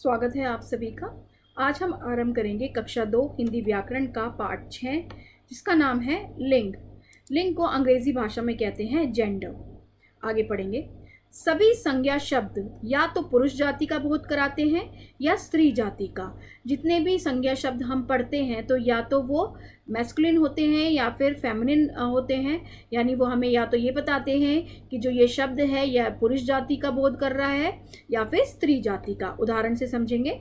स्वागत है आप सभी का। आज हम आरंभ करेंगे कक्षा 2 हिंदी व्याकरण का पाठ 6 जिसका नाम है लिंग। लिंग को अंग्रेजी भाषा में कहते हैं जेंडर। आगे पढ़ेंगे। सभी संज्ञा शब्द या तो पुरुष जाति का बोध कराते हैं या स्त्री जाति का। जितने भी संज्ञा शब्द हम पढ़ते हैं तो या तो वो मैस्कुलिन होते हैं या फिर फेमिनिन होते हैं, यानी वो हमें या तो ये बताते हैं कि जो ये शब्द है यह पुरुष जाति का बोध कर रहा है या फिर स्त्री जाति का। उदाहरण से समझेंगे।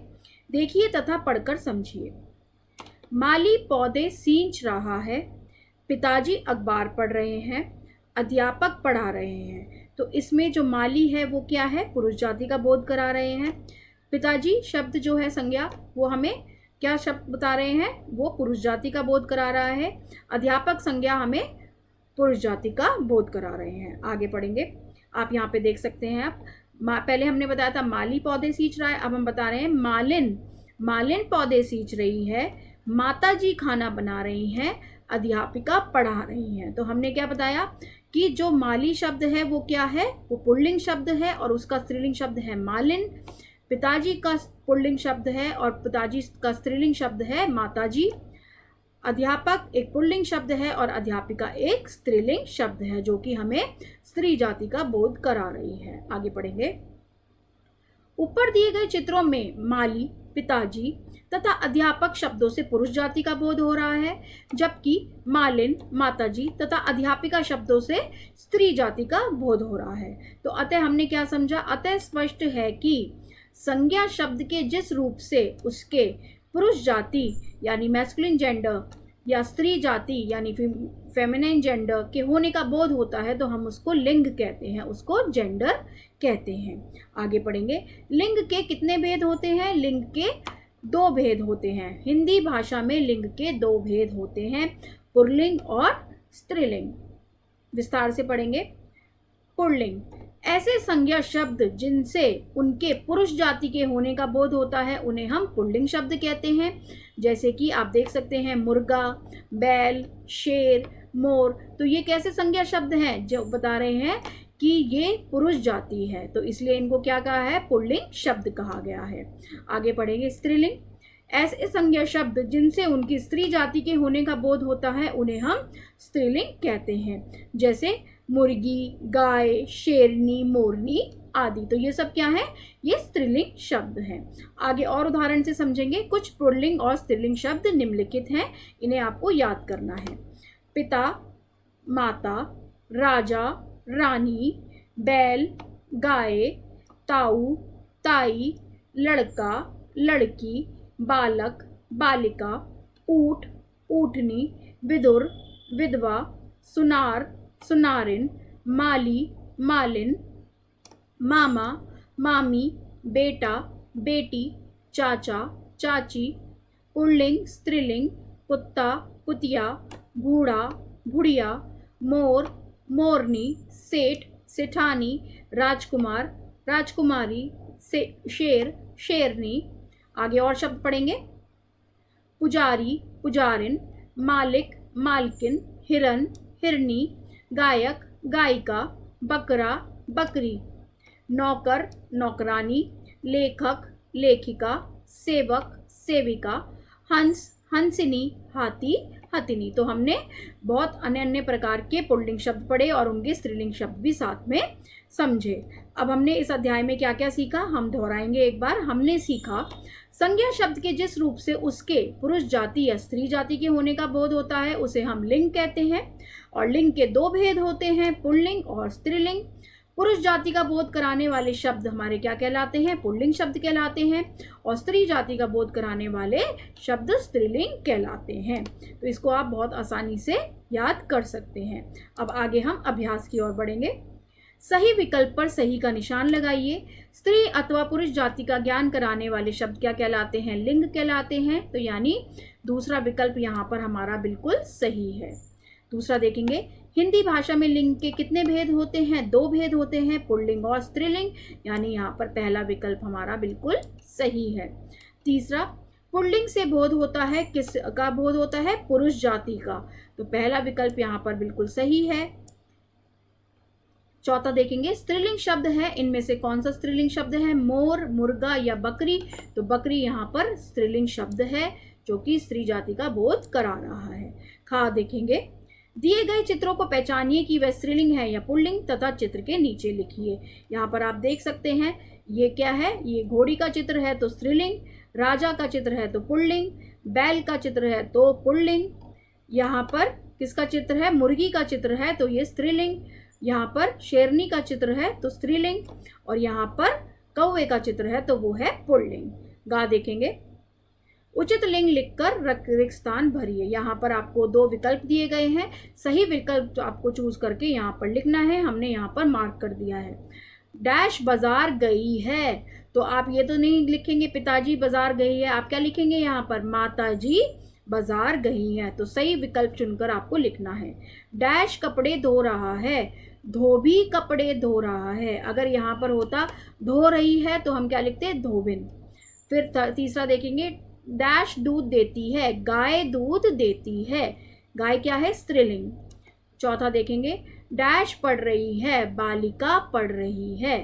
देखिए तथा पढ़कर समझिए। माली पौधे सींच रहा है, पिताजी अखबार पढ़ रहे हैं, अध्यापक पढ़ा रहे हैं। तो इसमें जो माली है वो क्या है, पुरुष जाति का बोध करा रहे हैं। पिताजी शब्द जो है संज्ञा वो हमें क्या शब्द बता रहे हैं, वो पुरुष जाति का बोध करा रहा है। अध्यापक संज्ञा हमें पुरुष जाति का बोध करा रहे हैं। आगे पढ़ेंगे। आप यहाँ पे देख सकते हैं। आप पहले हमने बताया था माली पौधे सींच रहा है, अब हम बता रहे हैं मालिन पौधे सींच रही है, माता जी खाना बना रही हैं, अध्यापिका पढ़ा रही हैं। तो हमने क्या बताया कि जो माली शब्द है वो क्या है, वो पुल्लिंग शब्द है और उसका स्त्रीलिंग शब्द है मालिन। पिताजी का पुल्लिंग शब्द है और पिताजी का स्त्रीलिंग शब्द है माताजी। अध्यापक एक पुल्लिंग शब्द है और अध्यापिका एक स्त्रीलिंग शब्द है जो कि हमें स्त्री जाति का बोध करा रही है। आगे पढ़ेंगे। ऊपर दिए गए चित्रों में माली, पिताजी तथा अध्यापक शब्दों से पुरुष जाति का बोध हो रहा है, जबकि मालिन, माताजी तथा अध्यापिका शब्दों से स्त्री जाति का बोध हो रहा है। तो अतः हमने क्या समझा, अतः स्पष्ट है कि संज्ञा शब्द के जिस रूप से उसके पुरुष जाति यानी मैस्कुलिन जेंडर या स्त्री जाति यानी फेमिनिन जेंडर के होने का बोध होता है तो हम उसको लिंग कहते हैं, उसको जेंडर कहते हैं। आगे पढ़ेंगे। लिंग के कितने भेद होते हैं? लिंग के 2 भेद होते हैं। हिंदी भाषा में लिंग के 2 भेद होते हैं, पुल्लिंग और स्त्रीलिंग। विस्तार से पढ़ेंगे। पुल्लिंग ऐसे संज्ञा शब्द जिनसे उनके पुरुष जाति के होने का बोध होता है उन्हें हम पुल्लिंग शब्द कहते हैं। जैसे कि आप देख सकते हैं मुर्गा, बैल, शेर, मोर। तो ये कैसे संज्ञा शब्द हैं जो बता रहे हैं कि ये पुरुष जाति है, तो इसलिए इनको क्या कहा है, पुल्लिंग शब्द कहा गया है। आगे पढ़ेंगे। स्त्रीलिंग ऐसे संज्ञा शब्द जिनसे उनकी स्त्री जाति के होने का बोध होता है उन्हें हम स्त्रीलिंग कहते हैं। जैसे मुर्गी, गाय, शेरनी, मोरनी आदि। तो ये सब क्या है, ये स्त्रीलिंग शब्द हैं। आगे और उदाहरण से समझेंगे। कुछ पुल्लिंग और स्त्रीलिंग शब्द निम्नलिखित हैं, इन्हें आपको याद करना है। पिता, माता, राजा, रानी, बैल, गाय, ताऊ, ताई, लड़का, लड़की, बालक, बालिका, ऊंट, ऊँटनी, विदुर, विधवा, सुनार, सुनारिन, माली, मालिन, मामा, मामी, बेटा, बेटी, चाचा, चाची, पुल्लिंग, स्त्रीलिंग, कुत्ता, कुतिया, बूढ़ा, बुढ़िया, मोर, मोरनी, सेठ, सेठानी, राजकुमार, राजकुमारी, शेर, शेरनी। आगे और शब्द पढ़ेंगे। पुजारी, पुजारिन, मालिक, मालकिन, हिरन, हिरनी, गायक, गायिका, बकरा, बकरी, नौकर, नौकरानी, लेखक, लेखिका, सेवक, सेविका, हंस, हंसिनी, हाथी, हथिनी। तो हमने बहुत अन्य अन्य प्रकार के पुल्लिंग शब्द पढ़े और उनके स्त्रीलिंग शब्द भी साथ में समझे। अब हमने इस अध्याय में क्या क्या सीखा, हम दोहराएंगे एक बार। हमने सीखा संज्ञा शब्द के जिस रूप से उसके पुरुष जाति या स्त्री जाति के होने का बोध होता है उसे हम लिंग कहते हैं। और लिंग के 2 भेद होते हैं, पुल्लिंग और स्त्रीलिंग। पुरुष जाति का बोध कराने वाले शब्द हमारे क्या कहलाते हैं, पुल्लिंग शब्द कहलाते हैं, और स्त्री जाति का बोध कराने वाले शब्द स्त्रीलिंग कहलाते हैं। तो इसको आप बहुत आसानी से याद कर सकते हैं। अब आगे हम अभ्यास की ओर बढ़ेंगे। सही विकल्प पर सही का निशान लगाइए। स्त्री अथवा पुरुष जाति का ज्ञान कराने वाले शब्द क्या कहलाते हैं, लिंग कहलाते हैं। तो यानी दूसरा विकल्प यहाँ पर हमारा बिल्कुल सही है। दूसरा देखेंगे। हिंदी भाषा में लिंग के कितने भेद होते हैं, 2 भेद होते हैं, पुल्लिंग और स्त्रीलिंग। यानी यहाँ पर पहला विकल्प हमारा बिल्कुल सही है। तीसरा, पुल्लिंग से बोध होता है, किसका बोध होता है, पुरुष जाति का। तो पहला विकल्प यहाँ पर बिल्कुल सही है। चौथा देखेंगे स्त्रीलिंग शब्द है, इनमें से कौन सा स्त्रीलिंग शब्द है? मोर, मुर्गा या बकरी? तो बकरी यहाँ पर स्त्रीलिंग शब्द है जो कि स्त्री जाति का बोध करा रहा है। खा देखेंगे दिए गए चित्रों को पहचानिए कि वह स्त्रीलिंग है या पुल्लिंग तथा चित्र के नीचे लिखिए। यहाँ पर आप देख सकते हैं ये क्या है, ये घोड़ी का चित्र है तो स्त्रीलिंग, राजा का चित्र है तो पुल्लिंग, बैल का चित्र है तो पुल्लिंग, यहाँ पर किसका चित्र है? मुर्गी का चित्र है तो ये स्त्रीलिंग, यहाँ पर शेरनी का चित्र है तो स्त्रीलिंग, और यहाँ पर कौवे का चित्र है तो वो है पुल्लिंग। गा देखेंगे उचित लिंग लिखकर रिक्त स्थान भरिए। यहाँ पर आपको 2 विकल्प दिए गए हैं, सही विकल्प आपको चूज करके यहाँ पर लिखना है। हमने यहाँ पर मार्क कर दिया है। डैश बाजार गई है, तो आप ये तो नहीं लिखेंगे पिताजी बाजार गई है, आप क्या लिखेंगे यहाँ पर? माताजी बाजार गई है। तो सही विकल्प चुनकर आपको लिखना है। डैश कपड़े धो रहा है, धोबी कपड़े धो रहा है। अगर यहाँ पर होता धो रही है तो हम क्या लिखते? धोबिन। फिर तीसरा देखेंगे डैश दूध देती है, गाय दूध देती है। गाय क्या है? स्त्रीलिंग। चौथा देखेंगे डैश पढ़ रही है, बालिका पढ़ रही है।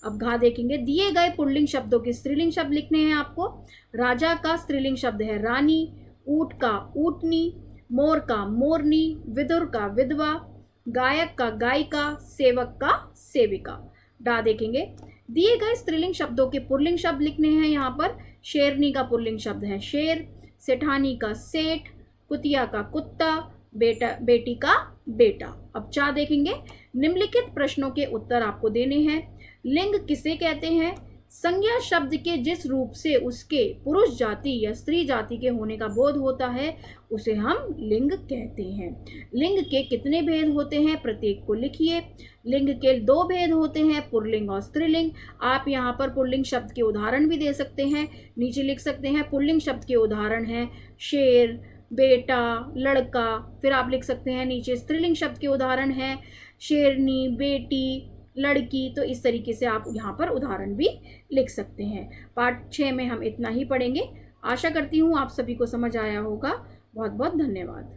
अब घा देखेंगे दिए गए पुल्लिंग शब्दों के स्त्रीलिंग शब्द लिखने हैं आपको। राजा का स्त्रीलिंग शब्द है रानी, ऊंट का ऊंटनी, मोर का मोरनी, विदुर का विधवा, गायक का गायिका, सेवक का सेविका। डा देखेंगे दिए गए स्त्रीलिंग शब्दों के पुल्लिंग शब्द लिखने हैं यहाँ पर। शेरनी का पुल्लिंग शब्द है शेर, सेठानी का सेठ, कुतिया का कुत्ता, बेटी का बेटा। अब चा देखेंगे निम्नलिखित प्रश्नों के उत्तर आपको देने हैं। लिंग किसे कहते हैं? संज्ञा शब्द के जिस रूप से उसके पुरुष जाति या स्त्री जाति के होने का बोध होता है उसे हम लिंग कहते हैं। लिंग के कितने भेद होते हैं? प्रत्येक को लिखिए। लिंग के 2 भेद होते हैं, पुल्लिंग और स्त्रीलिंग। आप यहाँ पर पुल्लिंग शब्द के उदाहरण भी दे सकते हैं, नीचे लिख सकते हैं। पुल्लिंग शब्द के उदाहरण हैं शेर, बेटा, लड़का। फिर आप लिख सकते हैं नीचे स्त्रीलिंग शब्द के उदाहरण हैं शेरनी, बेटी, लड़की। तो इस तरीके से आप यहाँ पर उदाहरण भी लिख सकते हैं। पार्ट 6 में हम इतना ही पढ़ेंगे। आशा करती हूँ आप सभी को समझ आया होगा। बहुत बहुत धन्यवाद।